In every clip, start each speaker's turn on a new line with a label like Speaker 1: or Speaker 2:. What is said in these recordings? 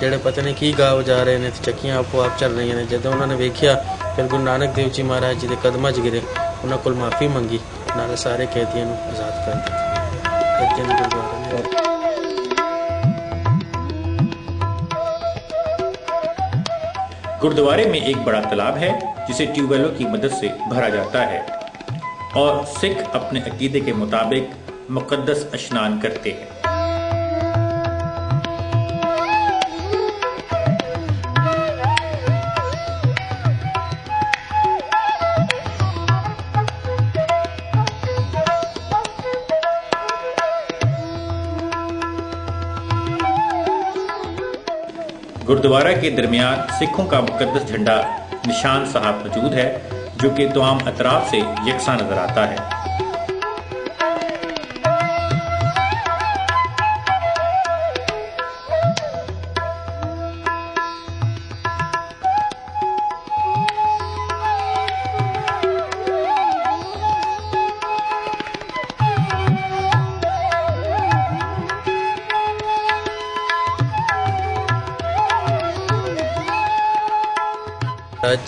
Speaker 1: ਜਿਹੜੇ ਪਤਾ ਨਹੀਂ ਕੀ ਗਾਵ ਜਾ ਰਹੇ ਨੇ ਤੇ ਚੱਕੀਆਂ ਆਪੋ ਆਪ ਚੱਲ ਰਹੀਆਂ ਨੇ। ਜਦੋਂ ਉਹਨਾਂ ਨੇ ਵੇਖਿਆ ਫਿਰ ਗੁਰੂ ਨਾਨਕ ਦੇਵ ਜੀ ਮਹਾਰਾਜ ਜੀ ਦੇ ਕਦਮਾਂ 'ਚ ਗਿਰੇ, ਉਹਨਾਂ ਕੋਲ ਮਾਫੀ ਮੰਗੀ, ਨਾਲੇ ਸਾਰੇ ਕੈਦੀਆਂ ਨੂੰ ਆਜ਼ਾਦ ਕਰ ਦਿੱਤਾ। ਇੱਥੇ ਨੂੰ ਗੁਰਦੁਆਰਾ ਨੇ।
Speaker 2: गुरुद्वारे में एक बड़ा तालाब है जिसे ट्यूबवेलों की मदद से भरा जाता है और सिख अपने अकीदे के मुताबिक मुकद्दस स्नान करते हैं। गुरुद्वारा के दरमियान सिखों का मुकद्दस झंडा निशान साहब मौजूद है जो कि तमाम अतराफ से यकसा नजर आता है।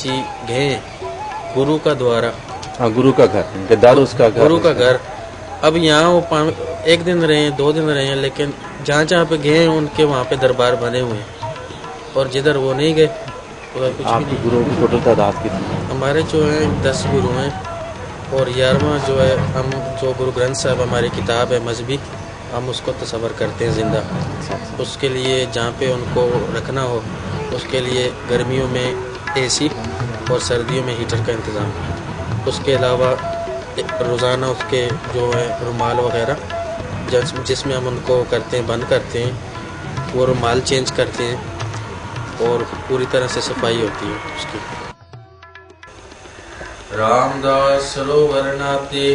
Speaker 1: जी गए गुरु का द्वारा,
Speaker 3: हाँ गुरु का घर, गद्दार उसका घर,
Speaker 1: गुरु का घर। अब यहाँ वो एक दिन रहे हैं, 2 दिन रहे हैं, लेकिन जहाँ जहाँ पे गए उनके वहाँ पे दरबार बने हुए हैं और जिधर वो नहीं गए तो कुछ
Speaker 3: आपकी गुरुओं की टोटल तादाद कितनी?
Speaker 1: हमारे जो है 10 गुरु हैं और 11वां जो है हम जो गुरु ग्रंथ साहब हमारी किताब है मजहबी, हम उसको तसव्वुर करते हैं ज़िंदा। उसके लिए जहाँ पे उनको रखना हो उसके लिए गर्मियों में AC और सर्दियों में हीटर का इंतज़ाम है। उसके अलावा रोज़ाना उसके जो है रुमाल वगैरह जिसमें हम उनको करते हैं, बंद करते हैं, वो रुमाल चेंज करते हैं और पूरी तरह से सफाई होती है उसकी। रामदास सरोवर नाते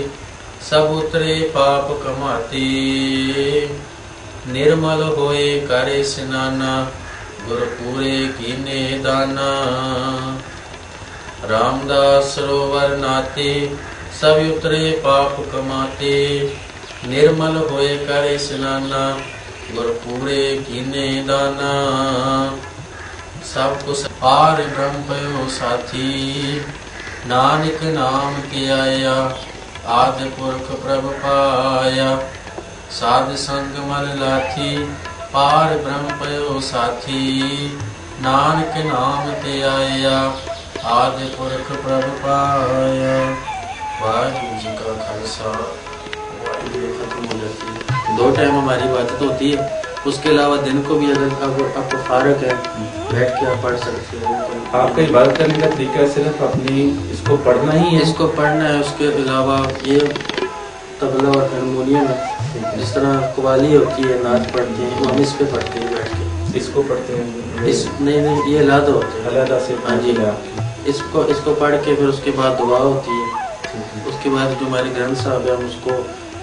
Speaker 1: सब उतरे पाप कमाते, निर्मल होए करे स्नाना, गुरपुरे कीने दाना। रामदास सरोवर नाते सब उतरे पाप कमाते, निर्मल होए करे स्नाना, गुरपुरे कीने दाना। सब कुछ पार ब्रह्म पयो साथी, नानक नाम के आया, आदि पुरख प्रभ पाया। साध संग मल लाथी, पार ब्रह्म पयो साथी, नानक नाम ते आया, आदि पुरख प्रभ पाया। वाहिगुरु जी का खालसा, वाहिगुरु खत्म हो जाती है। 2 टाइम हमारी इबादत होती है, उसके अलावा दिन को भी अगर आपको फारक है बैठ के आप पढ़ सकते हो।
Speaker 4: आपका इबादत करने का तरीका सिर्फ अपनी इसको पढ़ना ही है?
Speaker 1: इसको पढ़ना है, उसके अलावा ये तबला और हारमोनियम है, जिस तरह कवाली होती है, नाच पढ़ते हैं, वो हम इस पे पढ़ते हैं बैठ के।
Speaker 4: इसको पढ़ते हैं?
Speaker 1: इस नहीं ये अलग होते हैं,
Speaker 4: अलग से।
Speaker 1: हाँ जी। इसको पढ़ के फिर उसके बाद दुआ होती है। उसके बाद जो हमारे ग्रंथ साहब है हम उसको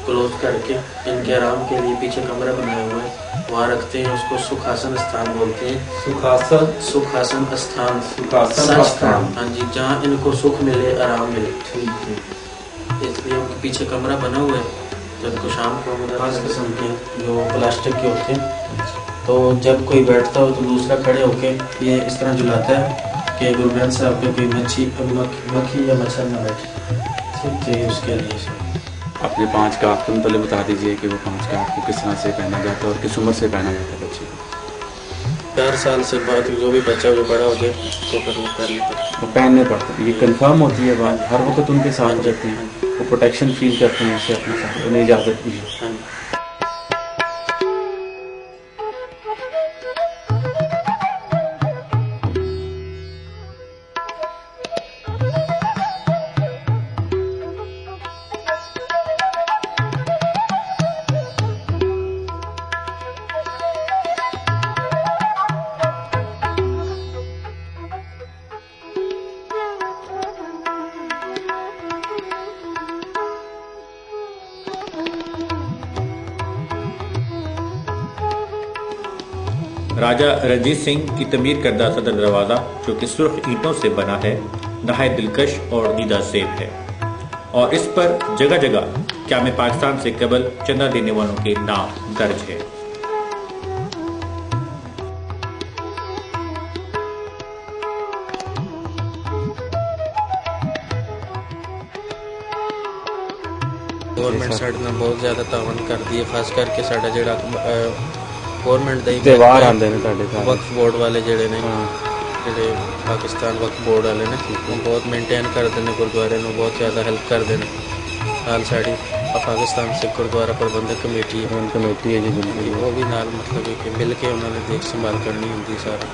Speaker 1: क्लोज करके इनके आराम के लिए पीछे कमरा बनाया हुआ है, वहाँ रखते हैं। उसको सुखासन स्थान बोलते हैं।
Speaker 4: सुखासन?
Speaker 1: सुखासन स्थान,
Speaker 4: सुखासन स्थान,
Speaker 1: हाँ जी, जहाँ इनको सुख मिले, आराम मिले।
Speaker 4: ठीक है।
Speaker 1: इसलिए उनके पीछे कमरा बना हुआ है। जब को शाम को खास किस्म के जो प्लास्टिक के होते हैं, तो जब कोई बैठता हो तो दूसरा खड़े होके ये इस तरह झुलाता है कि गुरु ग्रंथ साहब पे कोई मक्खी या मच्छर न बैठे। ठीक है, उसके लिए
Speaker 3: अपने 5 का आपके मतलब बता दीजिए कि वो 5 का आपको किस तरह से पहना जाता है और किस उम्र से पहना जाता है बच्चे को?
Speaker 1: 4 साल से बाद जो भी बच्चा जो बड़ा हो गया तो फिर वो पहनने पड़ता है।
Speaker 3: वो पहनने पड़ते हैं। ये कंफर्म होती है बात, हर वक्त उनके साथ रहते हैं, वो प्रोटेक्शन फील करते हैं उससे अपने साथ, उन्हें इजाज़त भी है।
Speaker 2: राजा रणजीत सिंह की तमीर करदा सदर दरवाज़ा जो कि सुर्ख ईंटों से बना है, नहायत दिलकश और दीदा ज़ेब है और इस पर जगह जगह क़याम पाकिस्तान से कबल चंदा देने वालों के नाम दर्ज है।
Speaker 1: ਗਵਰਨਮੈਂਟ ਸਾਡੇ ਨਾਲ ਬਹੁਤ ਜ਼ਿਆਦਾ ਤਾਵਨ ਕਰਦੀ ਹੈ, ਖਾਸ ਕਰਕੇ ਸਾਡਾ ਜਿਹੜਾ ਗਵਰਨਮੈਂਟ ਦਾ ਹੀ
Speaker 3: ਤਿਉਹਾਰ ਆਉਂਦੇ ਨੇ ਤੁਹਾਡੇ ਘਰ?
Speaker 1: ਵਕਫ ਬੋਰਡ ਵਾਲੇ ਜਿਹੜੇ ਨੇ,
Speaker 3: ਹਾਂ
Speaker 1: ਜਿਹੜੇ ਪਾਕਿਸਤਾਨ ਵਕਫ ਬੋਰਡ ਵਾਲੇ ਨੇ, ਉਹ ਬਹੁਤ ਮੇਨਟੇਨ ਕਰਦੇ ਨੇ ਗੁਰਦੁਆਰੇ ਨੂੰ, ਬਹੁਤ ਜ਼ਿਆਦਾ ਹੈਲਪ ਕਰਦੇ ਨੇ। ਨਾਲ ਸਾਡੀ ਪਾਕਿਸਤਾਨ ਸਿੱਖ ਗੁਰਦੁਆਰਾ ਪ੍ਰਬੰਧਕ ਕਮੇਟੀ ਹੈ
Speaker 3: ਕਮੇਟੀ ਹੈ ਜੀ ਬਿਲਕੁਲ।
Speaker 1: ਉਹ ਵੀ ਨਾਲ ਮਤਲਬ ਕਿ ਮਿਲ ਕੇ ਉਹਨਾਂ ਨੇ ਦੇਖ ਸੰਭਾਲ ਕਰਨੀ ਹੁੰਦੀ ਸਾਰਾ।